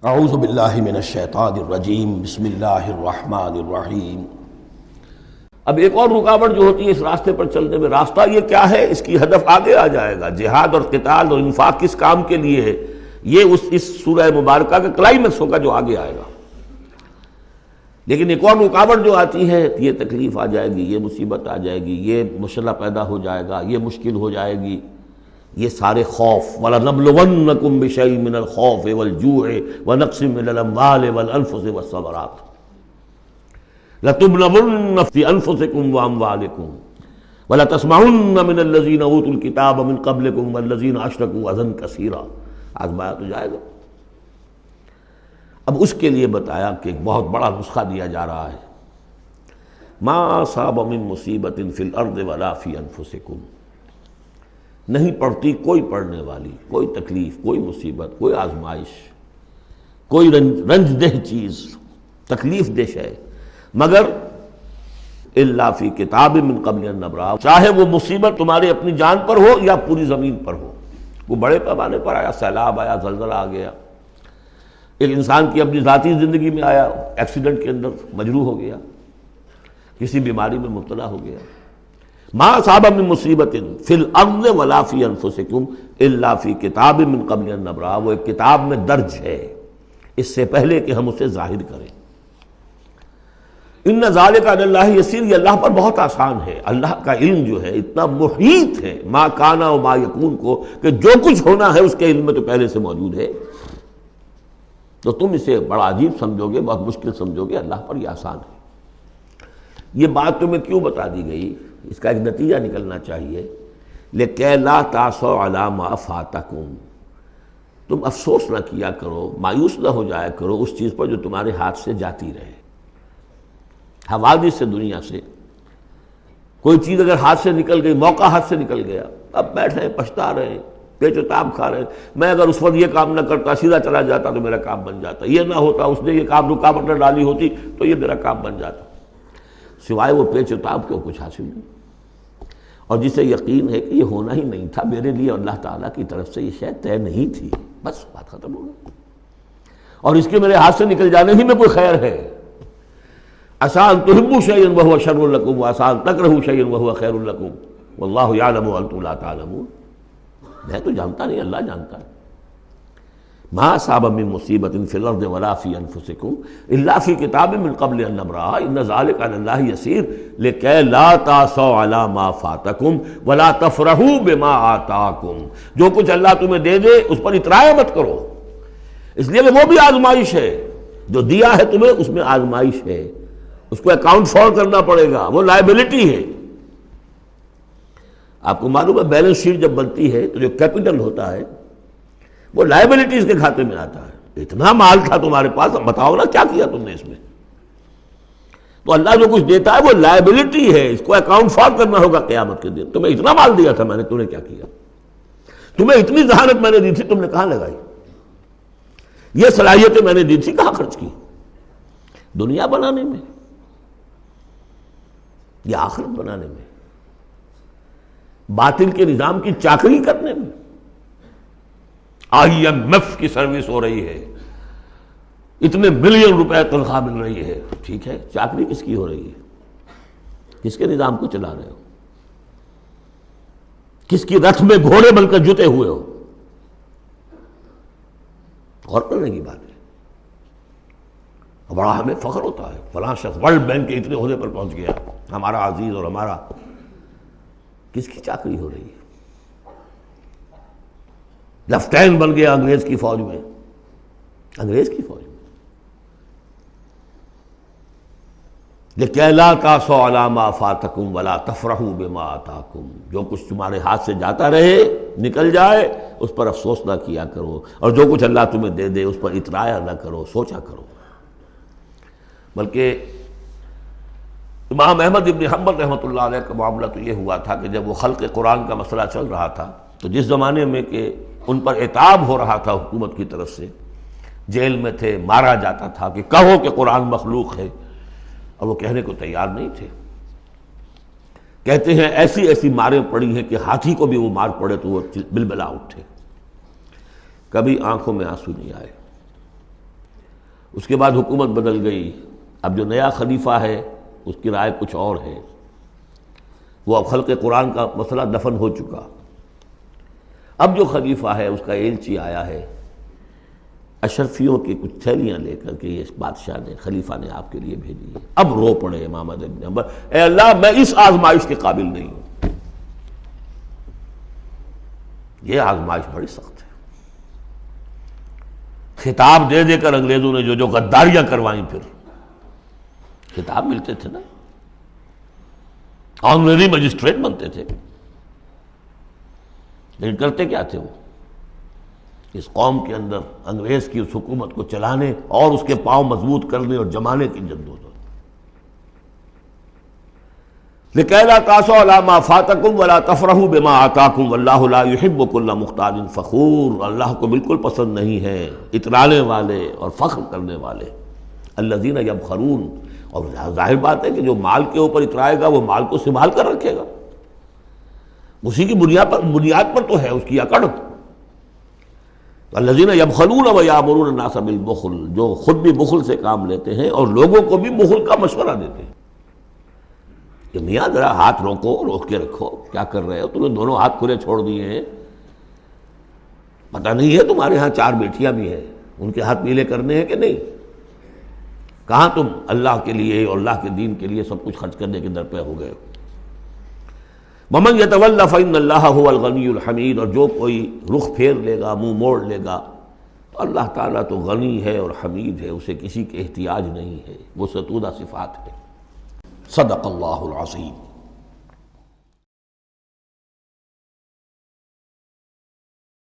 اعوذ باللہ من الشیطان الرجیم بسم اللہ الرحمن الرحیم۔ اب ایک اور رکاوٹ جو ہوتی ہے اس راستے پر چلنے میں، راستہ یہ کیا ہے، اس کی ہدف آگے آ جائے گا۔ جہاد اور قتال اور انفاق کس کام کے لیے ہے، یہ اس سورہ مبارکہ کا کلائمیکس ہوگا جو آگے آئے گا۔ لیکن ایک اور رکاوٹ جو آتی ہے، یہ تکلیف آ جائے گی، یہ مصیبت آ جائے گی، یہ مسئلہ پیدا ہو جائے گا، یہ مشکل ہو جائے گی، یہ سارے خوف وَلَنَبْلُوَنَّكُمْ بِشَيْءٍ مِّنَ الْخَوْفِ وَالْجُوعِ وَنَقْصٍ مِّنَ الْأَمْوَالِ وَالْأَنفُسِ وَالثَّمَرَاتِ لَتُبْلَوُنَّ فِي أَنفُسِكُمْ وَأَمْوَالِكُمْ وَلَتَسْمَعُنَّ مِنَ الَّذِينَ أُوتُوا الْكِتَابَ مِن قَبْلِكُمْ وَالَّذِينَ أَشْرَكُوا أَذًى كَثِيرًا۔ آزمایا تو جائے گا۔ اب اس کے لیے بتایا کہ ایک بہت بڑا نسخہ دیا جا رہا ہے، مَا أَصَابَ مِن مُّصِيبَةٍ فِي الْأَرْضِ وَلَا فِي أَنفُسِكُمْ، نہیں پڑتی کوئی پڑنے والی، کوئی تکلیف، کوئی مصیبت، کوئی آزمائش، کوئی رنج دہ چیز، تکلیف دہ ہے، مگر الا فی کتاب من قبل ان نبرأہ، چاہے وہ مصیبت تمہاری اپنی جان پر ہو یا پوری زمین پر ہو۔ وہ بڑے پیمانے پر آیا، سیلاب آیا، زلزلہ آ گیا، ایک انسان کی اپنی ذاتی زندگی میں آیا، ایکسیڈنٹ کے اندر مجروح ہو گیا، کسی بیماری میں مبتلا ہو گیا۔ ما اصاب من مصیبت فی الارض ولا فی انفسکم الا فی کتاب من قبل ان نبرأہ، وہ ایک کتاب میں درج ہے اس سے پہلے کہ ہم اسے ظاہر کریں۔ ان ذالک علی اللہ یسیر، یہ اللہ پر بہت آسان ہے۔ اللہ کا علم جو ہے اتنا محیط ہے ما کان و ما یکون کو، کہ جو کچھ ہونا ہے اس کے علم میں تو پہلے سے موجود ہے۔ تو تم اسے بڑا عجیب سمجھو گے، بہت مشکل سمجھو گے، اللہ پر یہ آسان ہے۔ یہ بات تمہیں کیوں بتا دی گئی، اس کا ایک نتیجہ نکلنا چاہیے، لِكَيْ لَا تَأْسَوْا عَلَىٰ مَا فَاتَكُمْ، تم افسوس نہ کیا کرو، مایوس نہ ہو جایا کرو اس چیز پر جو تمہارے ہاتھ سے جاتی رہے۔ حوادث سے، دنیا سے کوئی چیز اگر ہاتھ سے نکل گئی، موقع ہاتھ سے نکل گیا، اب بیٹھے ہیں پچھتا رہے ہیں، پیچ و تاب کھا رہے ہیں، میں اگر اس وقت یہ کام نہ کرتا، سیدھا چلا جاتا تو میرا کام بن جاتا، یہ نہ ہوتا، اس نے یہ کام رکاوٹ نہ ڈالی ہوتی تو یہ میرا کام بن جاتا۔ سوائے وہ پیچ و تاب کے کچھ حاصل نہیں، اور جسے یقین ہے کہ یہ ہونا ہی نہیں تھا میرے لیے، اللہ تعالیٰ کی طرف سے یہ شے طے نہیں تھی، بس بات ختم ہو گئی، اور اس کے میرے ہاتھ سے نکل جانے ہی میں کوئی خیر ہے۔ عسیٰ ان تحبوا شیئا وہو شر لکم وعسیٰ ان تکرہوا شیئا وہو خیر لکم واللہ یعلم وانتم لا تعلمون۔ میں تو جانتا نہیں، اللہ جانتا ہے۔ ما اصاب من مصیبت فی الارض ولا فی انفسکم الا فی کتاب من قبل ان نبرأہ ان ذلک علی اللہ یسیر لکی لا تأسوا علی ما فاتکم ولا تفرحوا بما آتاکم، جو کچھ اللہ تمہیں دے دے اس پر اترایا مت کرو، اس لیے کہ وہ بھی آزمائش ہے، جو دیا ہے تمہیں اس میں آزمائش ہے، اس کو اکاؤنٹ فار کرنا پڑے گا، وہ لائبلٹی ہے۔ آپ کو معلوم ہے بیلنس شیٹ جب بنتی ہے تو جو کیپٹل ہوتا ہے وہ لائبلٹیز کے کھاتے میں آتا ہے۔ اتنا مال تھا تمہارے پاس، اب بتاؤ نا کیا کیا تم نے اس میں۔ تو اللہ جو کچھ دیتا ہے وہ لائبلٹی ہے، اس کو اکاؤنٹ فار کرنا ہوگا قیامت کے دن۔ تمہیں اتنا مال دیا تھا میں نے، تم نے کیا کیا؟ تمہیں اتنی ذہانت میں نے دی تھی، تم نے کہاں لگائی؟ یہ صلاحیتیں میں نے دی تھی، کہاں خرچ کی؟ دنیا بنانے میں یا آخرت بنانے میں؟ باطل کے نظام کی چاکری کرنے میں؟ IMF کی سروس ہو رہی ہے، اتنے ملین روپے تنخواہ مل رہی ہے، ٹھیک ہے، چاکری کس کی ہو رہی ہے؟ کس کے نظام کو چلا رہے ہو؟ کس کی رتھ میں گھوڑے بن کر جتے ہوئے ہو؟ غور کرنے کی بات ہے۔ بڑا ہمیں فخر ہوتا ہے، فلاں شخص ورلڈ بینک کے اتنے عہدے پر پہنچ گیا، ہمارا عزیز اور ہمارا۔ کس کی چاکری ہو رہی ہے؟ لیفٹیننٹ بن گیا انگریز کی فوج میں، انگریز کی فوج میں۔ لِكَيْ لَا تَأْسَوْا عَلَىٰ مَا فَاتَكُمْ وَلَا تَفْرَحُوا بِمَا آتَاكُمْ، جو کچھ تمہارے ہاتھ سے جاتا رہے، نکل جائے، اس پر افسوس نہ کیا کرو، اور جو کچھ اللہ تمہیں دے دے اس پر اترایا نہ کرو، سوچا کرو۔ بلکہ امام احمد ابن حنبل رحمۃ اللہ علیہ کا معاملہ تو یہ ہوا تھا کہ جب وہ خلق قرآن کا مسئلہ چل رہا تھا تو جس زمانے میں کہ ان پر عتاب ہو رہا تھا حکومت کی طرف سے، جیل میں تھے، مارا جاتا تھا کہ کہو کہ قرآن مخلوق ہے، اور وہ کہنے کو تیار نہیں تھے۔ کہتے ہیں ایسی ایسی ماریں پڑی ہیں کہ ہاتھی کو بھی وہ مار پڑے تو وہ بلبلا اٹھے۔ کبھی آنکھوں میں آنسو نہیں آئے، اس کے بعد حکومت بدل گئی، اب جو نیا خلیفہ ہے اس کی رائے کچھ اور ہے، وہ اب خلق قرآن کا مسئلہ دفن ہو چکا۔ اب جو خلیفہ ہے اس کا ایلچی آیا ہے اشرفیوں کی کچھ تھیلیاں لے کر کے، یہ بادشاہ نے، خلیفہ نے آپ کے لیے بھیجی ہے۔ اب رو پڑے امام احمد بن حنبل، اے اللہ میں اس آزمائش کے قابل نہیں ہوں۔ یہ آزمائش بڑی سخت ہے۔ خطاب دے دے کر انگریزوں نے جو غداریاں کروائیں، پھر خطاب ملتے تھے نا، آنریری مجسٹریٹ بنتے تھے، لیکن کرتے کیا تھے وہ؟ اس قوم کے اندر انگریز کی اس حکومت کو چلانے اور اس کے پاؤں مضبوط کرنے اور جمانے کی جدوجہد۔ لِكَيْ لَا تَأْسَوْا عَلَىٰ مَا فَاتَكُمْ وَلَا تَفْرَحُوا بِمَا آتَاكُمْ وَاللَّهُ لَا يُحِبُّ كُلَّ مُخْتَالٍ فَخُورٍ۔ اللہ کو بالکل پسند نہیں ہے اترانے والے اور فخر کرنے والے، الذین یبخلون، اور ظاہر بات ہے کہ جو مال کے اوپر اترائے گا وہ مال کو سنبھال کر رکھے گا، اسی کی بنیاد پر تو ہے اس کی اکڑ۔ الذین یبخلون ویامرون الناس بالبخل، جو خود بھی بخل سے کام لیتے ہیں اور لوگوں کو بھی بخل کا مشورہ دیتے ہیں کہ میاں ذرا ہاتھ روک کے رکھو، کیا کر رہے ہو؟ تم نے دونوں ہاتھ کھلے چھوڑ دیے ہیں، پتہ نہیں ہے تمہارے ہاں 4 بیٹیاں بھی ہیں، ان کے ہاتھ پیلے کرنے ہیں کہ نہیں؟ کہاں تم اللہ کے لیے اور اللہ کے دین کے لیے سب کچھ خرچ کرنے کے درپے ہو گئے ہو؟ وَمَن يَتَوَلَّ فَإِنَّ اللَّهَ هُوَ الْغَنِيُّ الْحَمِيدُ، اور جو کوئی رخ پھیر لے گا، منہ موڑ لے گا، تو اللہ تعالیٰ تو غنی ہے اور حمید ہے، اسے کسی کے احتیاج نہیں ہے، وہ ستودہ صفات ہے۔ صدق اللہ العظیم۔